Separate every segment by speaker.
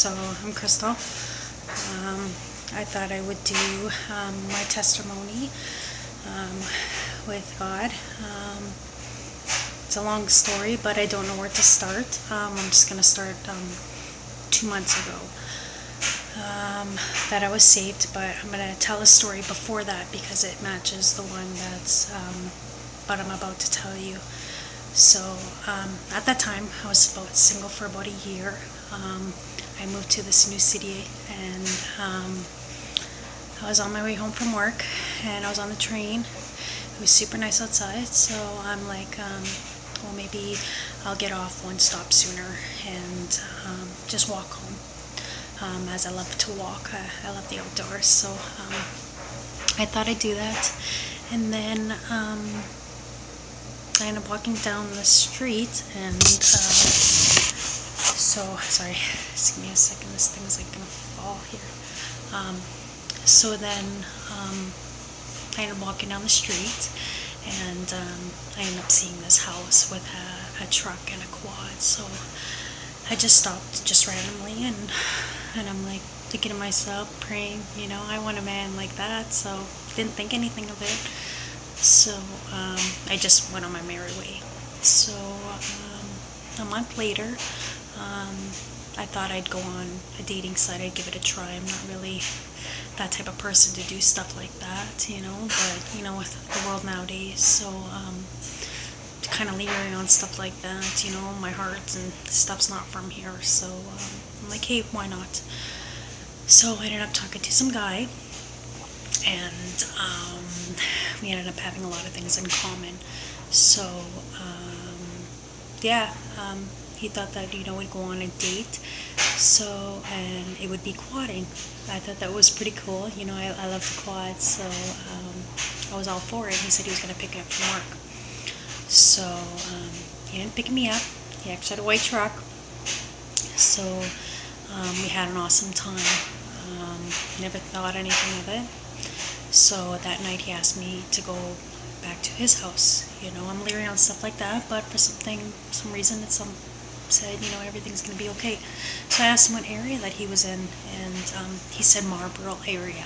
Speaker 1: So I'm Crystal. I thought I would do my testimony with God. It's a long story, but I don't know where to start. I'm just going to start 2 months ago that I was saved, but I'm going to tell a story before that because it matches the one that's what I'm about to tell you. So at that time, I was single for about a year. I moved to this new city, and I was on my way home from work, and I was on the train. It was super nice outside, so I'm like, well, maybe I'll get off one stop sooner and just walk home. As I love to walk, I love the outdoors, so I thought I'd do that. And then I ended up walking down the street, and sorry, just give me a second, this thing's like gonna fall here. So then I ended up walking down the street, and I ended up seeing this house with a truck and a quad. So I just stopped just randomly, and I'm like thinking to myself, praying, I want a man like that. So didn't think anything of it. So I just went on my merry way. So a month later, I thought I'd go on a dating site, I'd give it a try. I'm not really that type of person to do stuff like that, but with the world nowadays, so kind of leering on stuff like that, my heart and stuff's not from here, so I'm like, hey, why not? So I ended up talking to some guy, and we ended up having a lot of things in common. So he thought that we'd go on a date, so, and it would be quadding. I thought that was pretty cool. I love the quad, so I was all for it. He said he was going to pick me up from work, so he didn't pick me up. He actually had a white truck, so we had an awesome time. Never thought anything of it. So that night he asked me to go back to his house. I'm leery on stuff like that, but for some reason it's said, everything's going to be okay. So I asked him what area that he was in, and he said Marlborough area.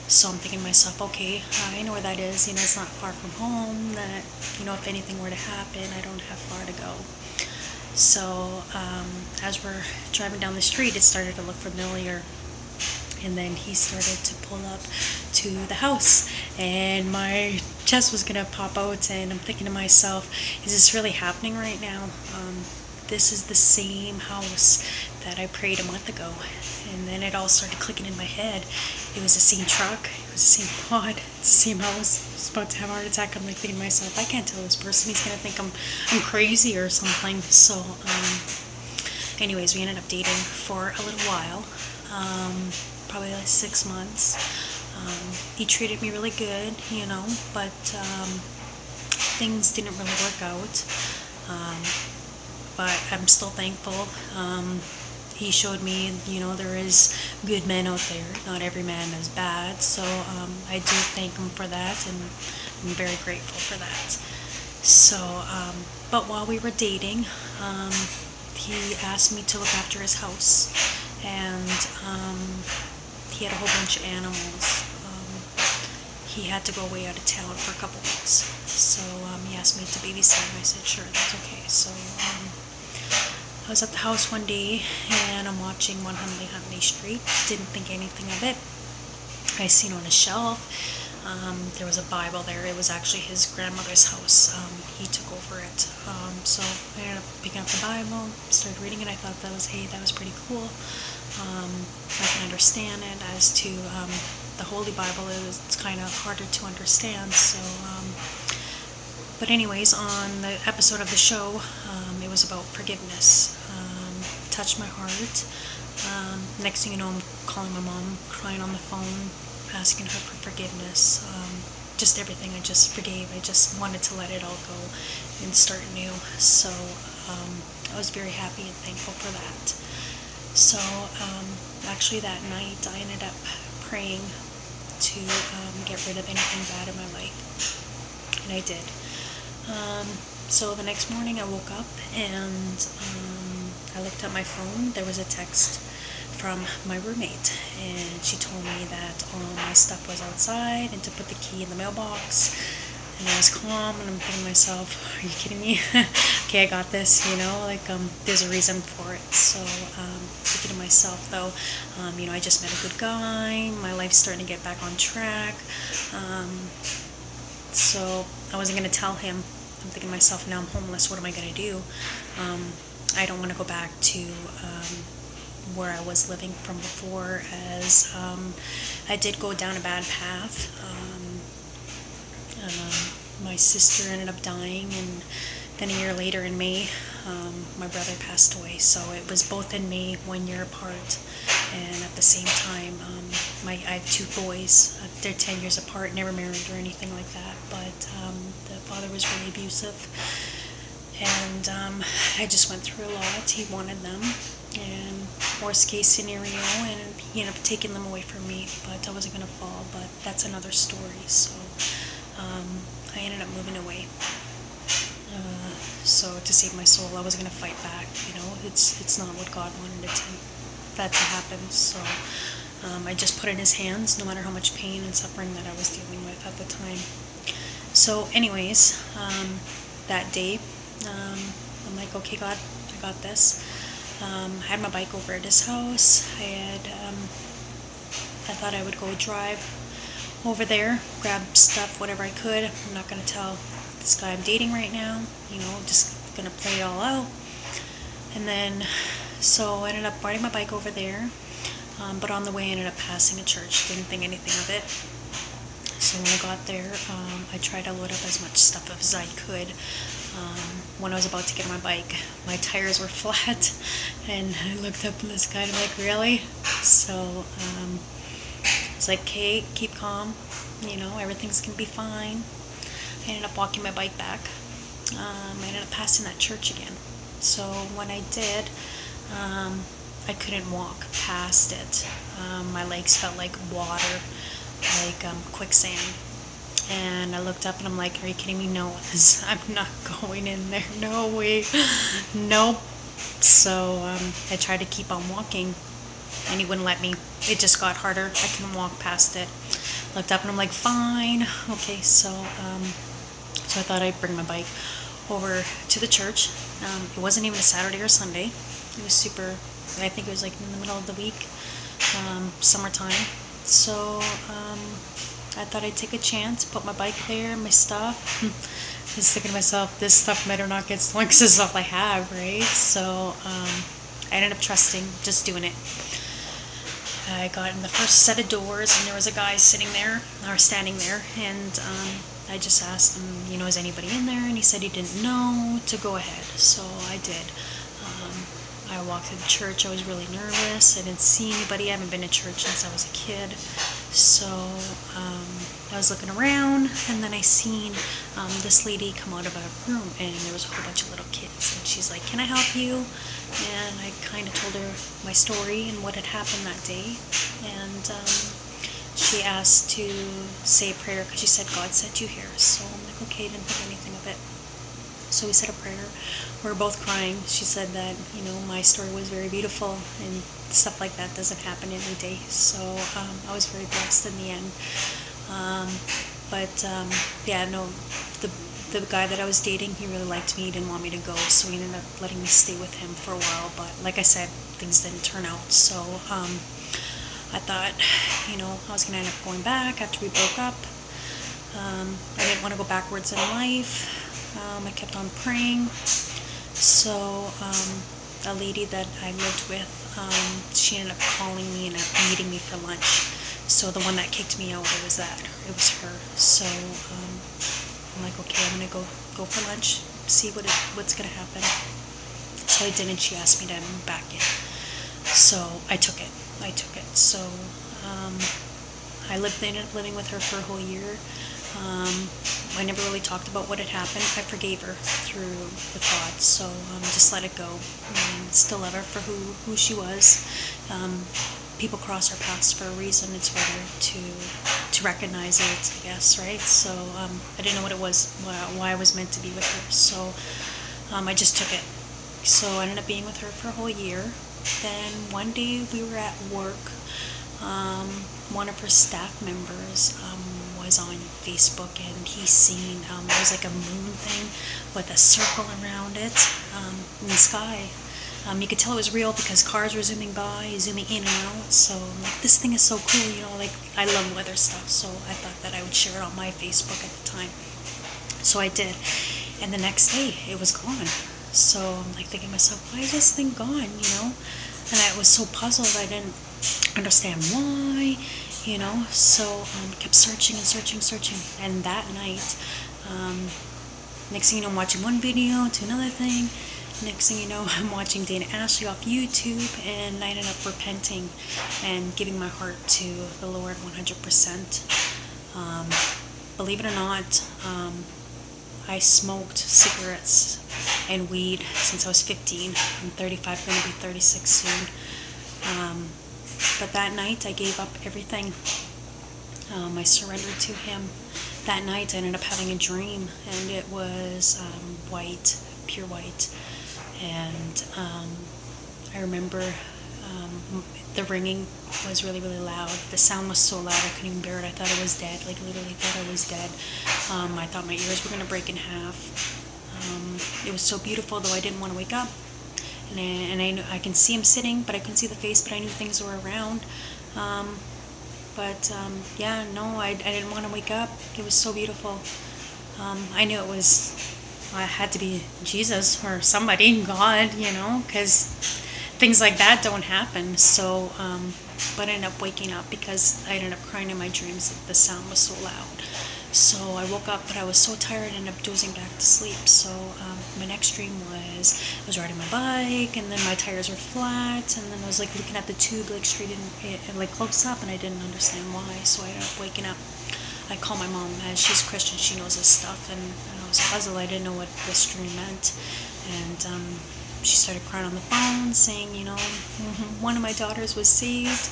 Speaker 1: So I'm thinking to myself, okay, I know where that is. It's not far from home. That, if anything were to happen, I don't have far to go. So as we're driving down the street, it started to look familiar. And then he started to pull up to the house, and my chest was gonna pop out, and I'm thinking to myself, is this really happening right now? This is the same house that I prayed a month ago. And then it all started clicking in my head. It was the same truck, it was the same quad, it's the same house. I was about to have a heart attack. I'm like thinking to myself, I can't tell this person, he's gonna think I'm crazy or something. So anyways, we ended up dating for a little while, probably like 6 months. He treated me really good, but things didn't really work out. But I'm still thankful. He showed me, there is good men out there. Not every man is bad. So I do thank him for that, and I'm very grateful for that. So, but while we were dating, he asked me to look after his house, and he had a whole bunch of animals. He had to go away out of town for a couple weeks, so he asked me to babysit him. I said, sure, that's okay. So I was at the house one day, and I'm watching One Huntley Street. Didn't think anything of it. I seen on a shelf, there was a Bible there. It was actually his grandmother's house. He took over it. So I ended up picking up the Bible, started reading it. I thought that was pretty cool. I can understand it. As to the Holy Bible, it's kind of harder to understand. So, but anyways, on the episode of the show, it was about forgiveness. Touched my heart. Next thing you know, I'm calling my mom, crying on the phone, asking her for forgiveness. Just everything. I just forgave. I just wanted to let it all go and start new. So I was very happy and thankful for that. So actually that night I ended up praying to get rid of anything bad in my life, and I did. So the next morning I woke up, and I looked at my phone. There was a text from my roommate, and she told me that all my stuff was outside and to put the key in the mailbox. And I was calm, and I'm thinking to myself, are you kidding me? Okay, I got this, there's a reason for it. So, thinking to myself, though, I just met a good guy, my life's starting to get back on track. So I wasn't going to tell him. I'm thinking to myself, now I'm homeless, what am I going to do? I don't want to go back to where I was living from before, as I did go down a bad path. My sister ended up dying, and then a year later in May, my brother passed away. So it was both in May, 1 year apart, and at the same time, I have two boys. They're 10 years apart, never married or anything like that, but the father was really abusive, and I just went through a lot. He wanted them, and worst case scenario, and he ended up taking them away from me, but I wasn't going to fall, but that's another story. So I ended up moving away. So to save my soul, I was going to fight back. It's not what God wanted that to happen. So I just put it in His hands, no matter how much pain and suffering that I was dealing with at the time. So anyways, that day, I'm like, okay, God, I got this. I had my bike over at his house. I thought I would go drive over there, grab stuff, whatever I could. I'm not going to tell this guy I'm dating right now, just going to play it all out. And then, so I ended up riding my bike over there, but on the way I ended up passing a church. Didn't think anything of it. So when I got there, I tried to load up as much stuff as I could. When I was about to get on my bike, my tires were flat, and I looked up at this guy and I'm like, really? So it's like, okay, keep calm, everything's gonna be fine. I ended up walking my bike back. I ended up passing that church again. So when I did, I couldn't walk past it. My legs felt like water, like quicksand. And I looked up and I'm like, are you kidding me? No, I'm not going in there. No way. Nope. So I tried to keep on walking, and he wouldn't let me. It just got harder. I couldn't walk past it. Looked up and I'm like, fine. Okay, so I thought I'd bring my bike over to the church. It wasn't even a Saturday or Sunday. It was I think it was like in the middle of the week, summertime. So I thought I'd take a chance, put my bike there, my stuff. I was thinking to myself, this stuff better not get stolen because it's all I have, right? So I ended up trusting, just doing it. I got in the first set of doors, and there was a guy standing there, and I just asked him, is anybody in there? And he said he didn't know, to go ahead. So I did. I walked through the church. I was really nervous. I didn't see anybody. I haven't been to church since I was a kid. So I was looking around, and then I seen this lady come out of a room, and there was a whole bunch of little kids. And she's like, can I help you? And I kind of told her my story and what had happened that day. And she asked to say a prayer because she said, God sent you here. So I'm like, okay, didn't think anything of it. So we said a prayer. We were both crying. She said that, my story was very beautiful, and stuff like that doesn't happen every day. So I was very blessed in the end. The guy that I was dating, he really liked me. He didn't want me to go, so he ended up letting me stay with him for a while. But like I said, things didn't turn out. So I thought, I was going to end up going back after we broke up. I didn't want to go backwards in life. I kept on praying. So a lady that I lived with, she ended up calling me and meeting me for lunch. So the one that kicked me out, it was her. So I'm like, okay, I'm gonna go for lunch, see what's gonna happen. So I did, and she asked me to move back in. So I took it. So I ended up living with her for a whole year. I never really talked about what had happened. I forgave her through with God, so just let it go. Still love her for who she was. People cross our paths for a reason. It's better to recognize it, I guess, right? So I didn't know what it was, why I was meant to be with her. So I just took it. So I ended up being with her for a whole year. Then one day we were at work. One of her staff members was on Facebook, and he seen it was like a moon thing with a circle around it in the sky. You could tell it was real because cars were zooming by, zooming in and out. So I'm like, this thing is so cool, like I love weather stuff. So I thought that I would share it on my Facebook at the time. So I did. And the next day it was gone. So I'm like thinking to myself, why is this thing gone? And I was so puzzled. I didn't understand why, So kept searching and searching. And that night, next thing you know, I'm watching one video to another thing. Next thing you know, I'm watching Dana Ashley off YouTube, and I ended up repenting and giving my heart to the Lord 100%. Believe it or not, I smoked cigarettes and weed since I was 15. I'm 35, going to be 36 soon. But that night I gave up everything. I surrendered to Him. That night I ended up having a dream, and it was white, pure white. And I remember the ringing was really, really loud. The sound was so loud I couldn't even bear it. I thought I was dead, like literally thought I was dead. I thought my ears were going to break in half. It was so beautiful, though I didn't want to wake up. And I knew, I can see him sitting, but I couldn't see the face, but I knew things were around. Yeah, no, I didn't want to wake up. It was so beautiful. I knew I had to be Jesus or somebody, God, because things like that don't happen. So, but I ended up waking up because I ended up crying in my dreams that the sound was so loud. So I woke up, but I was so tired, I ended up dozing back to sleep. So my next dream was I was riding my bike, and then my tires were flat, and then I was like looking at the tube like straight in, like close up, and I didn't understand why. So I ended up waking up. I called my mom, as she's Christian, she knows this stuff, and I was puzzled. I didn't know what this dream meant, and she started crying on the phone, saying, one of my daughters was saved,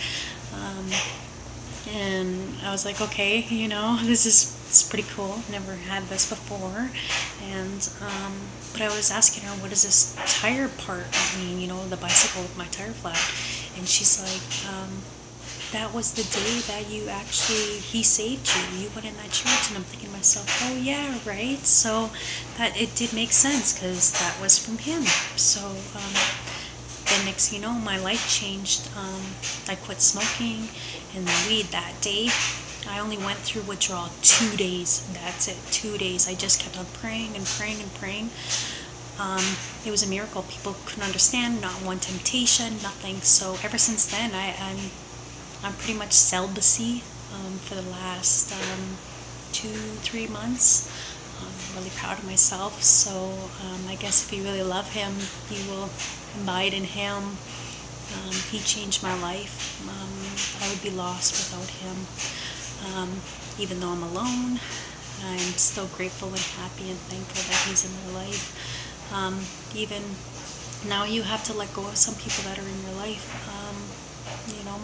Speaker 1: and I was like, okay, this is it's pretty cool. Never had this before, and but I was asking her, what does this tire part mean? The bicycle with my tire flat, and she's like, that was the day that he saved you. You went in that church, and I'm thinking to myself, oh yeah, right. So that it did make sense because that was from him. So then next thing you know, my life changed. I quit smoking and the weed that day. I only went through withdrawal 2 days. That's it, 2 days. I just kept on praying and praying and praying. It was a miracle. People couldn't understand, not one temptation, nothing. So ever since then, I'm pretty much celibacy for the last 2-3 months. I'm really proud of myself. So I guess if you really love Him, you will abide in Him. He changed my life. I would be lost without Him. Even though I'm alone, I'm still grateful and happy and thankful that He's in my life. Even now, you have to let go of some people that are in your life.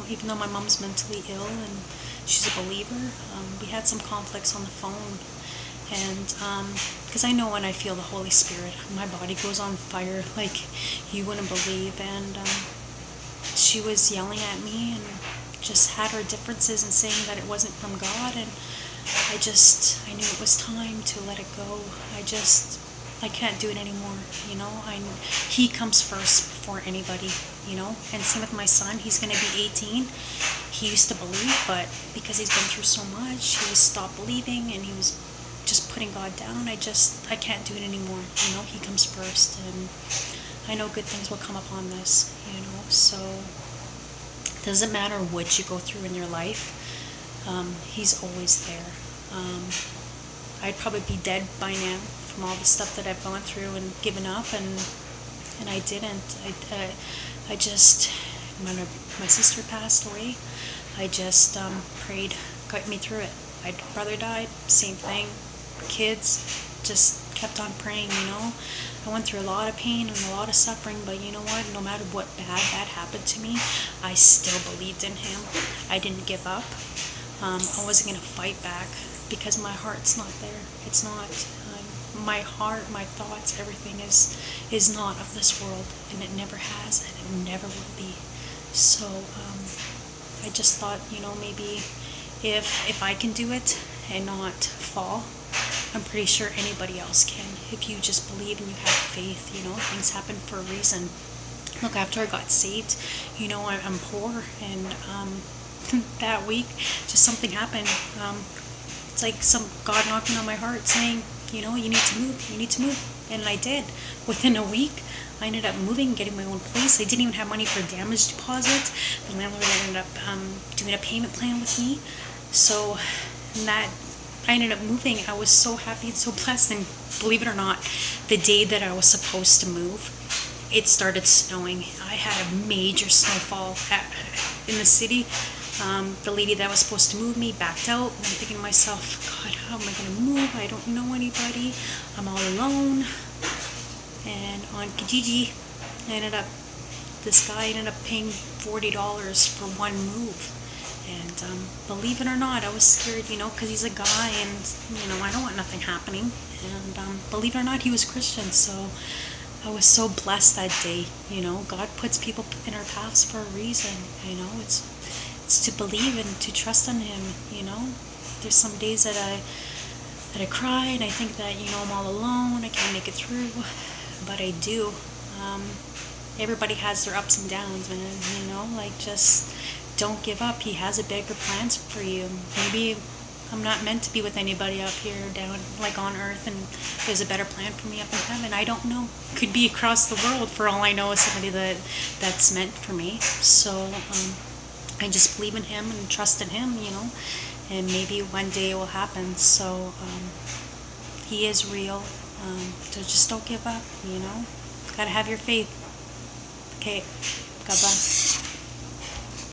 Speaker 1: Even though my mom's mentally ill and she's a believer, we had some conflicts on the phone. And because I know when I feel the Holy Spirit, my body goes on fire like you wouldn't believe. And she was yelling at me and just had her differences and saying that it wasn't from God. And I knew it was time to let it go. I can't do it anymore. He comes first before anybody. And same with my son. He's going to be 18. He used to believe, but because he's been through so much, he stopped believing, and he was just putting God down. I can't do it anymore. He comes first, and I know good things will come upon this. So it doesn't matter what you go through in your life. He's always there. I'd probably be dead by now from all the stuff that I've gone through and given up, and I didn't. I just, when my sister passed away, I just prayed, got me through it. My brother died, same thing. Kids, just kept on praying. I went through a lot of pain and a lot of suffering, but you know what? No matter what bad happened to me, I still believed in Him. I didn't give up. I wasn't going to fight back because my heart's not there. It's not. my heart, my thoughts, everything is not of this world, and it never has, and it never will be. So I just thought, maybe if I can do it and not fall, I'm pretty sure anybody else can. If you just believe and you have faith, things happen for a reason. Look, after I got saved, I'm poor, and that week, just something happened. It's like some God knocking on my heart saying, you need to move, you need to move. And I did. Within a week, I ended up moving, getting my own place. I didn't even have money for a damage deposit. The landlord ended up doing a payment plan with me. So that I ended up moving. I was so happy and so blessed. And believe it or not, the day that I was supposed to move, it started snowing. I had a major snowfall in the city. The lady that was supposed to move me backed out. And I'm thinking to myself, God, how am I going to move? I don't know anybody. I'm all alone. And on Kijiji, this guy ended up paying $40 for one move. And believe it or not, I was scared, because he's a guy, and, I don't want nothing happening. And believe it or not, he was Christian, so I was so blessed that day. God puts people in our paths for a reason. It's to believe and to trust in Him. There's some days that I cry and I think that I'm all alone. I can't make it through, but I do. Everybody has their ups and downs, man. Just don't give up. He has a bigger plans for you. Maybe I'm not meant to be with anybody up here down on earth, and there's a better plan for me up in heaven. I don't know. Could be across the world, for all I know, is somebody that's meant for me. So I just believe in Him and trust in Him, and maybe one day it will happen. So He is real. So just don't give up, Gotta have your faith. Okay, God bless.